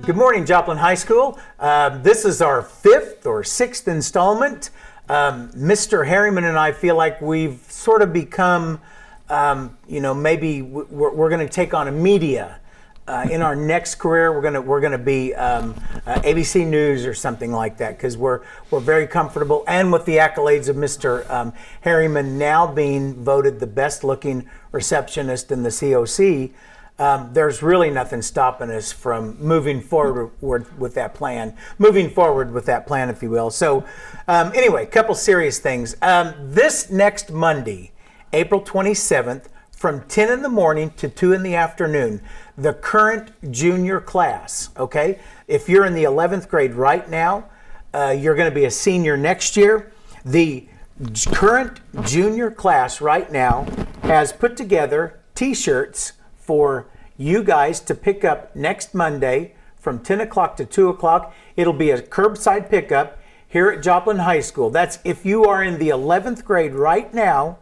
Good morning, Joplin High School. This is our 5th or 6th installment. Mr. Harryman and I feel like we've sort of become, maybe we're going to take on a media. In our next career, we're gonna be ABC News or something like that, because we're very comfortable, and with the accolades of Mr. Harryman now being voted the best looking receptionist in the COC, there's really nothing stopping us from moving forward with that plan, if you will. So anyway, a couple serious things. This next Monday, April 27th, from 10 in the morning to 2 in the afternoon, the current junior class, okay? If you're in the 11th grade right now, you're going to be a senior next year. The current junior class right now has put together t-shirts for you guys to pick up next Monday from 10 o'clock to 2 o'clock. It'll be a curbside pickup here at Joplin High School. That's if you are in the 11th grade right now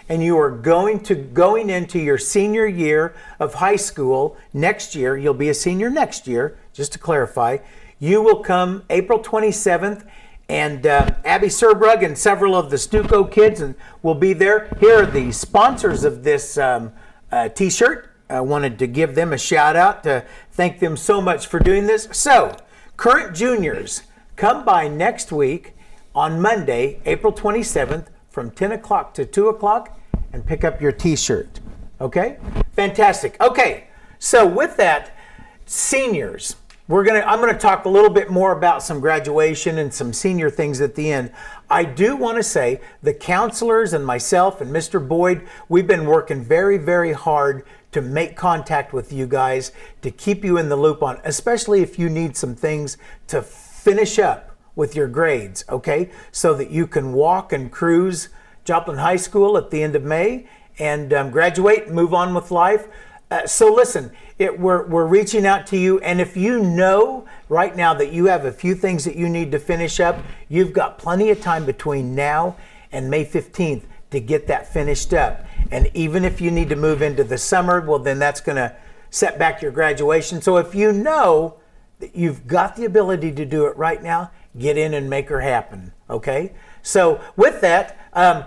and you are going into your senior year of high school next year. You'll be a senior next year, just to clarify. You will come April 27th, and Abby Serbrug and several of the Stuco kids will be there. Here are the sponsors of this t-shirt. I wanted to give them a shout out to thank them so much for doing this. So, current juniors, come by next week on Monday, April 27th, from 10 o'clock to 2 o'clock and pick up your t-shirt. Okay? Fantastic. Okay, so with that, seniors, I'm gonna talk a little bit more about some graduation and some senior things at the end. I do want to say the counselors and myself and Mr. Boyd, we've been working very, very hard to make contact with you guys, to keep you in the loop on, especially if you need some things to finish up with your grades, okay? So that you can walk and cruise Joplin High School at the end of May and graduate and move on with life. So listen, we're reaching out to you, and if you know right now that you have a few things that you need to finish up, you've got plenty of time between now and May 15th to get that finished up. And even if you need to move into the summer, well, then that's gonna set back your graduation. So if you know that you've got the ability to do it right now, get in and make her happen, okay? So with that,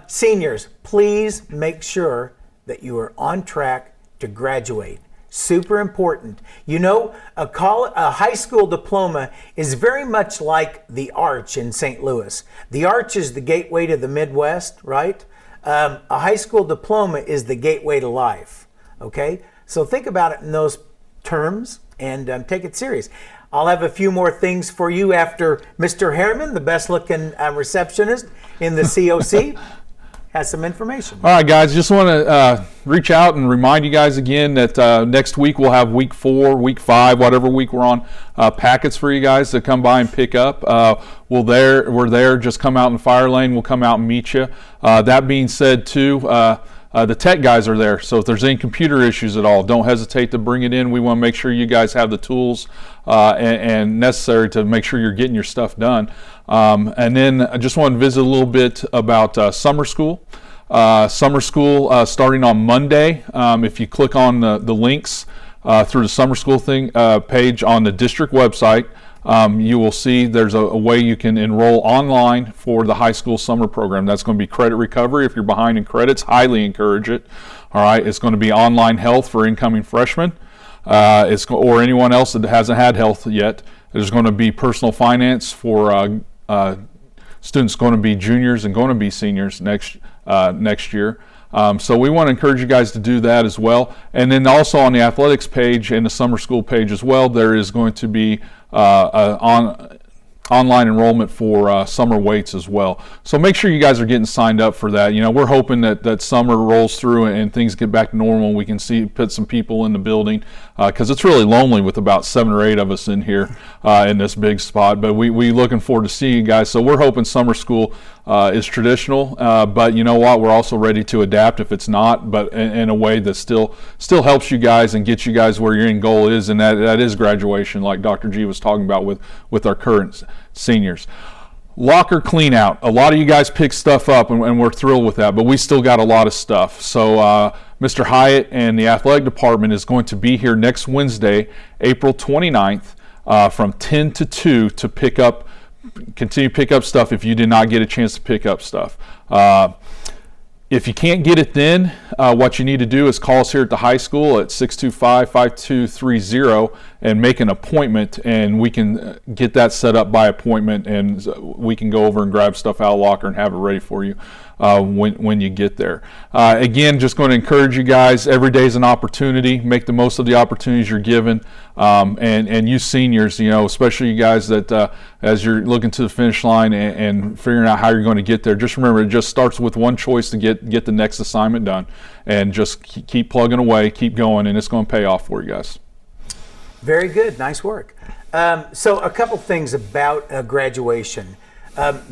seniors, please make sure that you are on track to graduate. Super important. You know, a high school diploma is very much like the Arch in St. Louis. The Arch is the gateway to the Midwest, right? A high school diploma is the gateway to life, okay? So think about it in those terms and take it serious. I'll have a few more things for you after Mr. Harryman, the best looking receptionist in the COC, has some information. All right, guys, just want to reach out and remind you guys again that next week we'll have week 4, week 5, whatever week we're on, packets for you guys to come by and pick up. We're there, just come out in the fire lane, we'll come out and meet you. That being said too, the tech guys are there, so if there's any computer issues at all, don't hesitate to bring it in. We want to make sure you guys have the tools and necessary to make sure you're getting your stuff done. And then I just want to visit a little bit about summer school. Summer school starting on Monday. If you click on the links through the summer school page on the district website, you will see there's a way you can enroll online for the high school summer program. That's going to be credit recovery. If you're behind in credits, highly encourage it. All right, it's going to be online health for incoming freshmen, or anyone else that hasn't had health yet. There's going to be personal finance for students going to be juniors and going to be seniors next year. So we want to encourage you guys to do that as well. And then also on the athletics page and the summer school page as well, there is going to be online enrollment for summer weights as well. So make sure you guys are getting signed up for that. You know, we're hoping that summer rolls through and things get back to normal and we can put some people in the building, because it's really lonely with about 7 or 8 of us in here in this big spot. But we looking forward to seeing you guys. So we're hoping summer school is traditional, but you know what, we're also ready to adapt if it's not, but in a way that still helps you guys and gets you guys where your end goal is, and that is graduation, like Dr. G was talking about with our current seniors. Locker clean out. A lot of you guys pick stuff up and we're thrilled with that, but we still got a lot of stuff. So Mr. Hyatt and the athletic department is going to be here next Wednesday, April 29th. from 10 to 2 to continue to pick up stuff if you did not get a chance to pick up stuff. If you can't get it then, what you need to do is call us here at the high school at 625-5230 and make an appointment, and we can get that set up by appointment, and we can go over and grab stuff out of the locker and have it ready for you when you get there. Again, just going to encourage you guys, every day is an opportunity. Make the most of the opportunities you're given, and you seniors, especially you guys that as you're looking to the finish line and figuring out how you're going to get there, just remember it just starts with one choice to get the next assignment done, and just keep plugging away, keep going, and it's going to pay off for you guys. Very good. Nice work. So a couple things about graduation.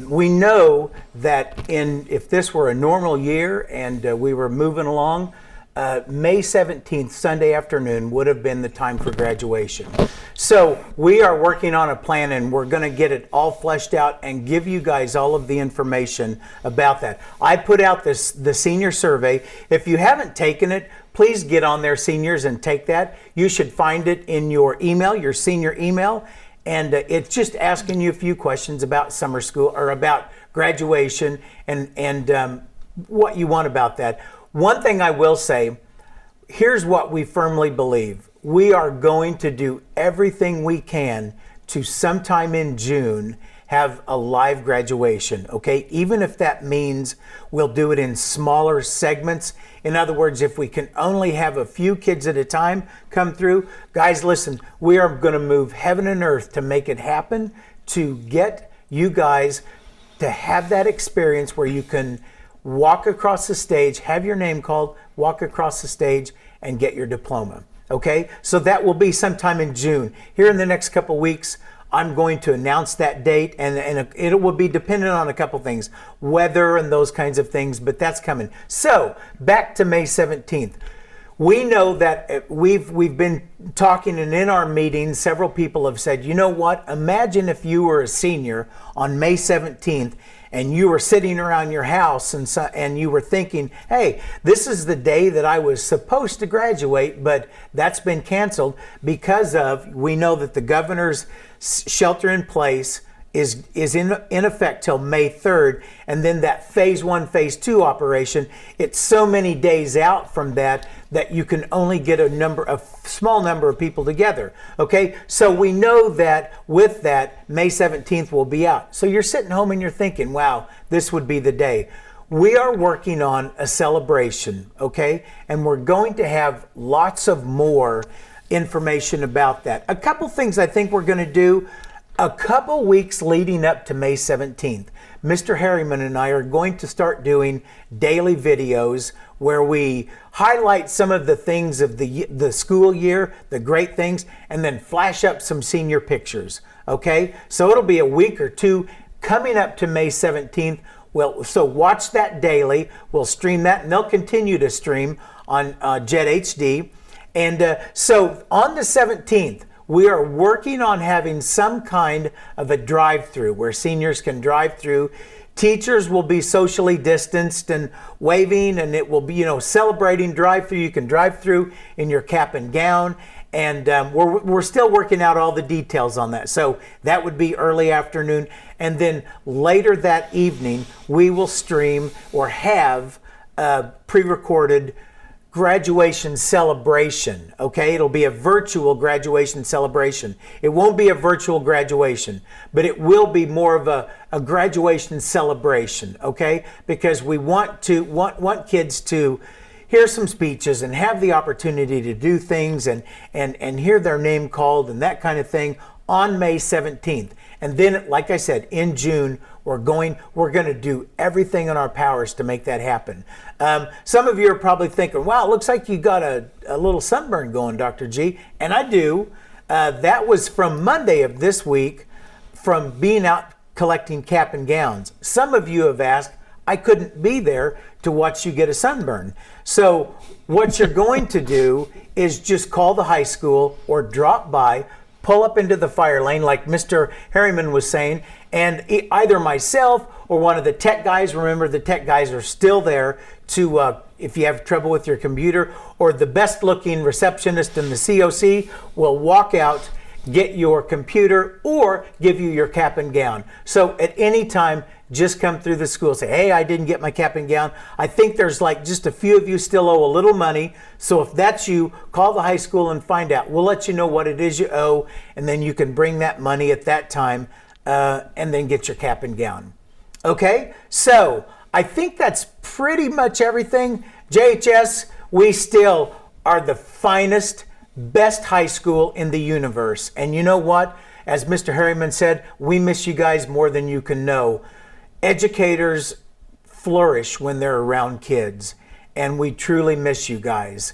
We know that if this were a normal year and we were moving along, May 17th, Sunday afternoon, would have been the time for graduation. So we are working on a plan, and we're going to get it all fleshed out and give you guys all of the information about that. I put out the senior survey. If you haven't taken it, please get on there, seniors, and take that. You should find it in your email, your senior email. And it's just asking you a few questions about summer school or about graduation and what you want about that. One thing I will say, here's what we firmly believe. We are going to do everything we can to sometime in June have a live graduation, okay? Even if that means we'll do it in smaller segments. In other words, if we can only have a few kids at a time come through, guys, listen, we are going to move heaven and earth to make it happen, to get you guys to have that experience where you can walk across the stage, have your name called, walk across the stage, and get your diploma, okay? So that will be sometime in June. Here in the next couple weeks, I'm going to announce that date, and it will be dependent on a couple things, weather and those kinds of things, but that's coming. So back to May 17th. We know that we've been talking, and in our meetings, several people have said, you know what, imagine if you were a senior on May 17th and you were sitting around your house and you were thinking, hey, this is the day that I was supposed to graduate, but that's been canceled because we know that the governor's shelter in place is in effect till May 3rd, and then that phase 1, phase 2 operation, it's so many days out from that you can only get a small number of people together, okay? So we know that with that, May 17th will be out. So you're sitting home and you're thinking, wow, this would be the day. We are working on a celebration, okay? And we're going to have lots of more information about that. A couple things I think we're gonna do. A couple weeks leading up to May 17th, Mr. Harryman and I are going to start doing daily videos where we highlight some of the things of the school year, the great things, and then flash up some senior pictures, okay? So it'll be a week or two coming up to May 17th. Well, so watch that daily. We'll stream that, and they'll continue to stream on JETHD. And so on the 17th, we are working on having some kind of a drive-through where seniors can drive through. Teachers will be socially distanced and waving, and it will be, celebrating drive-through. You can drive through in your cap and gown, and we're still working out all the details on that. So that would be early afternoon, and then later that evening, we will stream or have pre-recorded graduation celebration, okay? It'll be a virtual graduation celebration. It won't be a virtual graduation, but it will be more of a graduation celebration, okay? Because we want kids to hear some speeches and have the opportunity to do things and hear their name called and that kind of thing on May 17th. And then, like I said, in June, we're going to do everything in our powers to make that happen. Some of you are probably thinking, wow, it looks like you got a little sunburn going, Dr. G. And I do. That was from Monday of this week from being out collecting cap and gowns. Some of you have asked, I couldn't be there to watch you get a sunburn. So what you're going to do is just call the high school or drop by, pull up into the fire lane like Mr. Harryman was saying, and either myself or one of the tech guys, remember the tech guys are still there to, if you have trouble with your computer, or the best looking receptionist in the COC will walk out get your computer, or give you your cap and gown. So at any time, just come through the school, say, hey, I didn't get my cap and gown. I think there's like just a few of you still owe a little money. So if that's you, call the high school and find out. We'll let you know what it is you owe, and then you can bring that money at that time and then get your cap and gown. Okay, so I think that's pretty much everything. JHS, we still are the finest, best high school in the universe. And you know what? As Mr. Harryman said, we miss you guys more than you can know. Educators flourish when they're around kids, and we truly miss you guys.